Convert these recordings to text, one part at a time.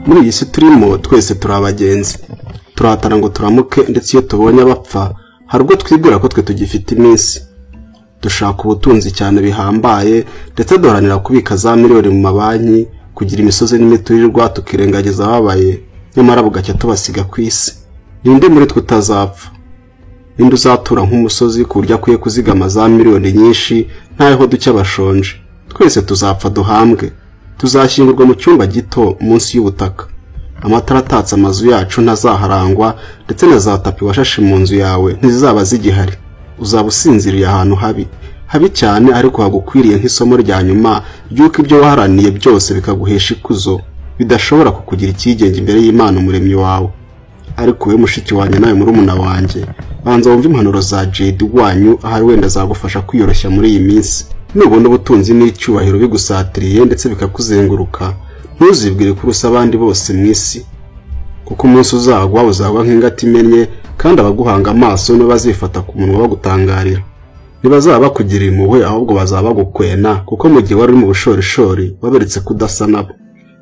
Muri iyi si turimo twese turi abagenzi, turahatana ngo turamuke, ndetse iyo tubonye abapfa hari ubwo twibwira ko twe tugifite iminsi. Dushaka ubutunzi cyane bihambaye, ndetse duharanira kubika za miliyoni mu mabanki, kugira imisozi n'imiturirwa, tukirengagiza ababaye, nyamara bugacya tubasiga ku isi. Ninde muri twe utazapfa? Ninde uzatura nk'umusozi ku buryo akwiye kuzigama za miliyoni nyinshi ntaho ducya bashonje? Twese tuzapfa duhambwe, tuzashyingurwa mu cyumba gito munsi y'ubutaka. Amatara atatse amazu yacu ntazaharangwa, ndetse na za tapi washashe mu nzu yawe ntizizaba zigihari. Uzaba usinziriye ahantu habi cyane, ariko hagukwiriye nk'isomo rya nyuma ry'uko ibyo waharaniye byose bikaguhesha ikuzo bidashobora kukugira icyigenge imbere y'Imana umuremyi wawe. Ariko we mushiki wanjye nawe murumuna wanjye, banza wumve impanuro za Jedi wanyu, ahari wenda zagufasha kwiyoroshya muri iyi minsi. Nubona ubutunzi n'icyubahiro bigusatiriye ndetse bikakuzenguruka, ntuzibwire ko urusa abandi bose mu isi, kuko umunsi uzagwa nk'ingati imennye, kandi abaguhanga amaso nibo bazifata ku munwa bagutangarira. Ntibazaba bakugirira impuhwe, ahubwo bazaba bagukwena, kuko mu gihe wari uri mu bushorishori waberetse kudasa nabo.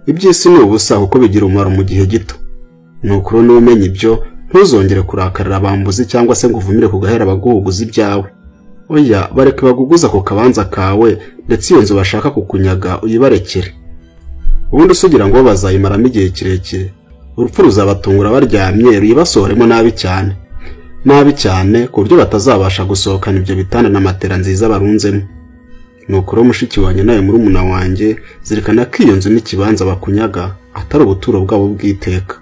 Iby'isi ni ubusa kuko bigira umumaro mu gihe gito. Nukuri n'umenye ibyo, ntuzongere kurakarira abambuzi cyangwa se ngo uvumire ku gahera abaguhuguza ibyawe. Oya, bareke baguguza ku kabanza kawe, ndetse iyo nzu bashaka kukunyaga uyibarekere. Ubundi usugira ngo bazayimaramo igihe kirekire, urupfu ruzabatungura baryamye, ruyibasohoremo nabi cyane ku buryo batazabasha gusohokana ibyo bitanda na matera nziza barunzemo. Nukuri mushiki wanjye nawe murumuna wanjye, zirikana ko iyo nzu n'ikibanza bakunyaga atari ubuturo bwabo bw'iteka.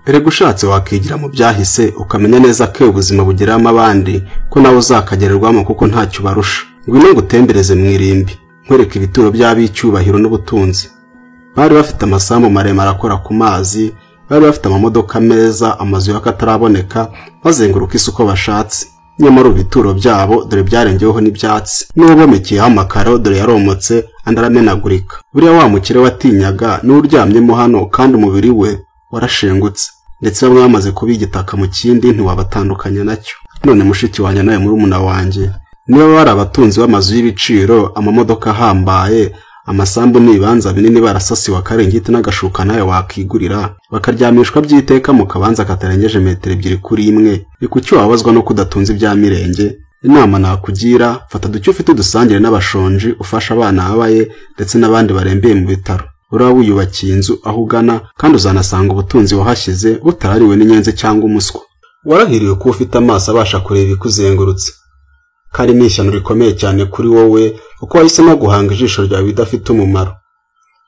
Erega ushatse wakigira mu byahise, ukamenya neza ko ubuzima bugeramo abandi, ko nawe uzakagererwamo kuko ntacyo barusha. Ngwino ngutembereze mu irimbi, nkwereka ibituro by'abicyubahiro n'ubutunzi. Bari bafite amasambu maremare akora ku mazi, bari bafite amamodoka meza, amazu y'akataraboneka, bazenguruka isi uko bashatse. Nyamara ibituro byabo dore byarengeweho n'ibyatsi, n'ubomekeyeho amakaro dore yaromotse andi aramenagurika. Buriya wa mukire watinyaga n'uryamyemo hano, kandi umubiri we warashengutse, ndetse bamwe bamaze kuba igitaka mu kindi ntiwabatandukanya nacyo. None mushiki wanjye nawe murumuna wanjye, niba bari abatunzi b'amazu y'ibiciro, amamodoka ahambaye, amasambu n'ibibanza binini barasasiwe akarengiti n'agashuka nawe wakigurira, bakaryamishwa by'iteka mu kabanza katarengeje metero 2 kuri 1, ni kuki wabazwa no kudatunze ibya mirenge? Inama nakugira, fata ducyo ufite dusangire n'abashonji, ufasha abana babaye ndetse n'abandi barembeye mu bitaro. Uraba wiyubakiye inzu aho ugana, kandi uzanasanga ubutunzi wahashyize butarariwe n'inyenzi cyangwa umuswa. Warahiriwe kuba ufite amaso abasha kureba ikuzengurutse, kandi ni ishyano rikomeye cyane kuri wowe kuko wahisemo guhanga ijisho ryawe bidafite umumaro.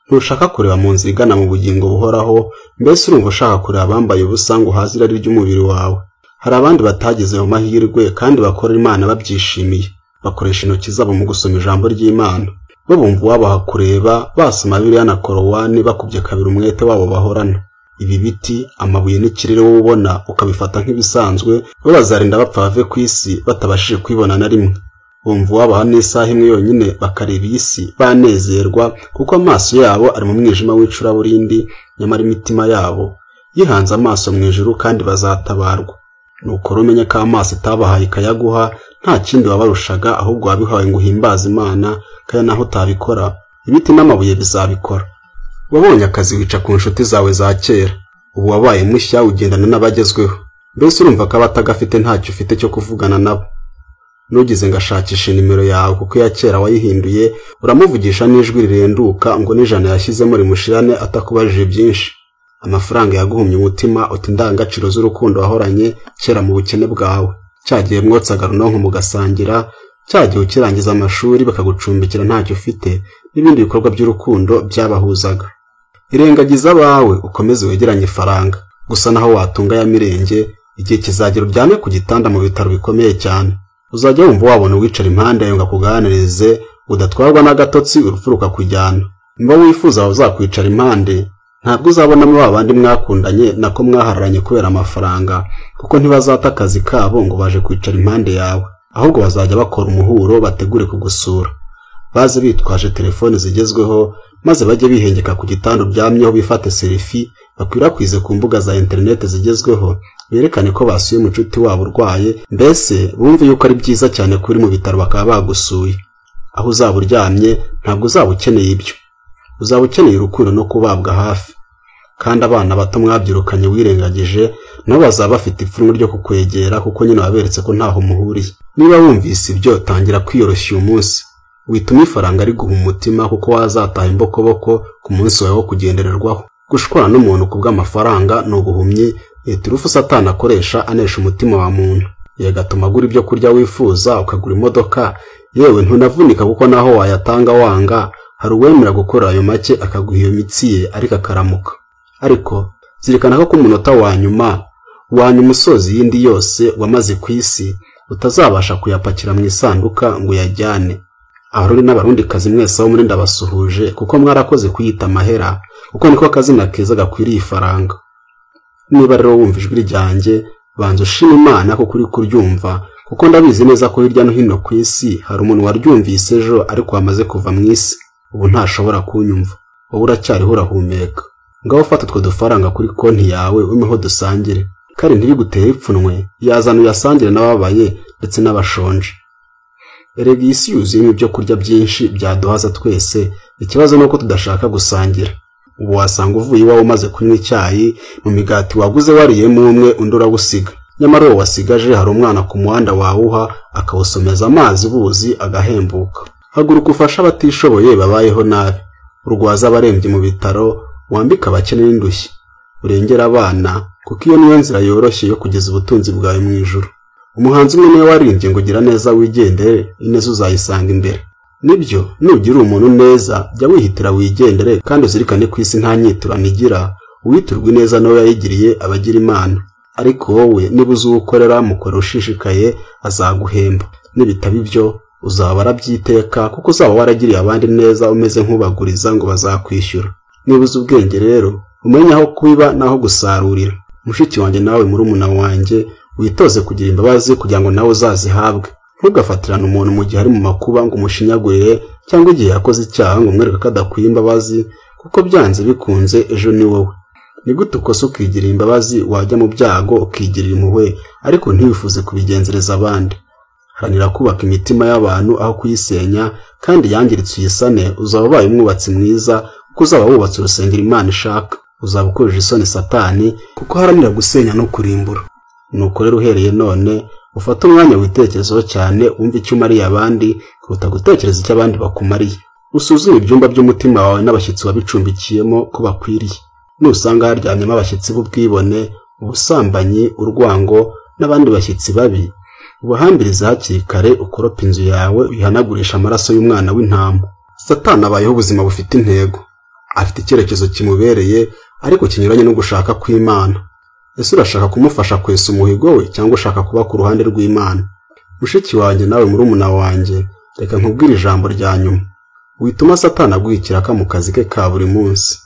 Ntushaka kureba mu nzira igana mu bugingo buhoraho, mbese urumva ushaka kureba abambaye ubusa ngo uhaze irari ry'umubiri wawe. Hari abandi batagize mu mahirwe kandi bakorera Imana babyishimiye, bakoresha intoki zabo mu gusoma ijambo ry'Imana, babumva wabaha kureba, basoma Bibiliya na Korowani bakubye kabiri umwete wabo bahorana. Ibi biti, amabuye n'ikirere wowe ubona ukabifata nk'ibisanzwe, bo bazarinda bapfa bave ku isi batabashije kwibona na rimwe. Bumva wabaha n'isaha imwe yonyine bakareba iyi si banezerwa, kuko amaso yabo ari mu mwijima w'icuraburindi, nyamara imitima yabo yihanze amaso mu ijuru, kandi bazatabarwa. Nuko rumenye ko amaso itabahaye ikayaguha nta kindi wabarushaga, ahubwo wabihawe ngo uhimbaze Imana, kandi naho utabikora ibiti n'amabuye bizabikora. Wabonye akazi wica ku nshuti zawe za kera, ubu wabaye mushya ugendana n'abagezweho. Mbese urumva ko abatagafite ntacyo ufite cyo kuvugana nabo. Nugize ngashakisha nimero yawe kuko iya kera wayihinduye, uramuvugisha n'ijwi rirenduka ngo n'ijana yashyizemo rimushirane atakubajije byinshi. Amafaranga yaguhumye umutima, uti indangagaciro z'urukundo wahoranye kera mu bukene bwawe. Cyagiye mwotsaga runonko mugasangira, cyagiye ukirangiza amashuri bakagucumbikira ntacyo ufite, n'ibindi bikorwa by'urukundo byabahuzaga. Irengagiza abawe ukomeze wegeranye ifaranga, gusa naho watunga ya mirenge, igihe kizagera uryame ku gitanda mu bitaro bikomeye cyane. Uzajya wumva wabona uwicara impande yawe ngakuganirize, udatwarwa n'agatotsi urupfu rukakujyana. Mba wifuza uzakwicara impande, ntabwo uzabonamo babandi mwakundanye nako mwahararanye kubera amafaranga, kuko ntibazata akazi kabo ngo baje kwicara impande yawe, ahubwo bazajya bakora umuhuro bategure kugusura. Baze bitwaje telefone zigezweho, maze bajye bihengeka ku gitanda uryamyeho, bifate selfie bakwirakwize ku mbuga za internet zigezweho, berekane ko basuye umucuti wabo urwaye, mbese bumve yuko ari byiza cyane kuri mu bitaro bakaba bagusuye. Aho uzaba uryamye ntabwo uzaba ukeneye ibyo, uzaba ukeneye urukundo no kubabwa hafi. kandi abana bato mwabyirukanye wirengagije nabo bazaba bafite ipfunwe ryo kukwegera kuko nyine waberetse ko ntaho muhuriye. Niba wumvise ibyo tangira kwiyoroshya uyu munsi, wituma ifaranga riguha umutima kuko wazataha imbokoboko ku munsi wawe wo kugendererwaho. Gushwana n'umuntu kubw'amafaranga ni ubuhumyi, iturufu Satani akoresha anesha umutima wa muntu. Yagatuma agura ibyo kurya wifuza, ukagura imodoka, yewe ntunavunika kuko naho wayatanga wanga, hari uwemera gukora ayo make akaguha iyo mitsi ye ariko akaramuka. Ariko zirikana ko ku munota wa nyuma usozi yindi yose wamaze ku isi utazabasha kuyapakira mu isanduka ngo yajyane. Abarundi n'abarundikazi mwese aho muri ndabasuhuje kuko mwarakoze kuyita amahera, kuko niko kazina keza gakwiriye ifaranga. Niba rero wumva ijwi ryanjye, banza ushima Imana ko kuri kuryumva, kuko ndabizi neza ko hirya no hino ku isi hari umuntu waryumvise ejo ariko wamaze kuva mu isi, ubu ntashobora kunyumva. Wowe uracyariho urahumeka. Ngaho fata utwo dufaranga kuri konti yawe umeho dusangire, kandi ntibigutere ipfunwe, yazana uyasangire n'ababaye ndetse n'abashonje. Erega isi yuzuyemo ibyo kurya byinshi byaduhaza twese, ikibazo nuko tudashaka gusangira. Ubu wasanga uvuye iwawe umaze kunywa icyayi, mu migati waguze wariyemo umwe undi urawusiga, nyamara uwo wasigaje hari umwana ku muhanda wawuha akawusomeza amazi buzi agahembuka. Haguruka ufasha abatishoboye babayeho nabi, urwaza abarembye mu bitaro, wambika abakene n'indushyi, urengera abana kuko iyo niyo nzira yoroshye yo kugeza ubutunzi bwawe mu ijuru. Umuhanzi umwe niwe waririmbye ngo gira neza wigendere, ineza uzayisanga imbere. Nibyo, nugira umuntu neza jya wihitira wigendere, kandi uzirikane ku isi nta nyiturano igira, uwiturwa ineza nawe yayigiriye abagira Imana. Ariko wowe niba uzi ukorera mukora ushishikaye azaguhemba, nibitaba ibyo uzaba warabyiteka kuko uzaba waragiriye abandi neza umeze nk'ubaguriza ngo bazakwishyura. Niba uzi ubwenge rero umenye aho kwiba naho gusarurira. Mushiki wanjye nawe murumuna wanjye, witoze kugira imbabazi kugira ngo nawe uzazihabwe. Ntugafatirane umuntu mu gihe ari mu makuba ngo umushinyagurire, cyangwa igihe yakoze icyaha ngo umwereke ko adakwiye imbabazi, kuko byanze bikunze ejo ni wowe. Ni gute ukosa ukigirira imbabazi, wajya mu byago ukigirira impuhwe ariko ntiwifuze kubigenzereza abandi? Haranira kubaka imitima y'abantu aho kuyisenya, kandi yangiritse uyisane, uzaba ubaye umwubatsi mwiza kuko uzaba wubatse urusengero Imana ishaka. Uzaba ukojeje isoni Satani kuko haranira gusenya no kurimbura. Nuko rero uhereye none ufata umwanya witekerezaho cyane, wumva icyo umariye abandi kuruta gutekereza icyo abandi bakumariye. Usuzume ibyumba by'umutima wawe n'abashyitsi wabicumbikiyemo ko bakwiriye. Nusanga haryamyemo abashyitsi b'ubwibone, ubusambanyi, urwango n'abandi bashyitsi babi, ubahambirize hakiri kare, ukoropa inzu yawe uyihanagurisha amaraso y'umwana w'intama. Satani abayeho ubuzima bufite intego, afite icyerekezo kimubereye ariko kinyuranye no gushaka kw'Imana. Ese urashaka kumufasha kwesa umuhigo we cyangwa ushaka kuba ku ruhande rw'Imana? Mushiki wanjye nawe murumuna wanjye, reka nkubwire ijambo rya nyuma. Wituma Satani aguhikira mu kazi ke ka buri munsi.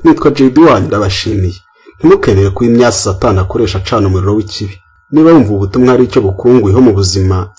Nitwa JB wanyu, ndabashimiye. Ntimukemere ko imyasi Satani akoresha acana umuriro w'ikibi. Niba wumva ubutumwa ari icyo bukunguyeho mu buzima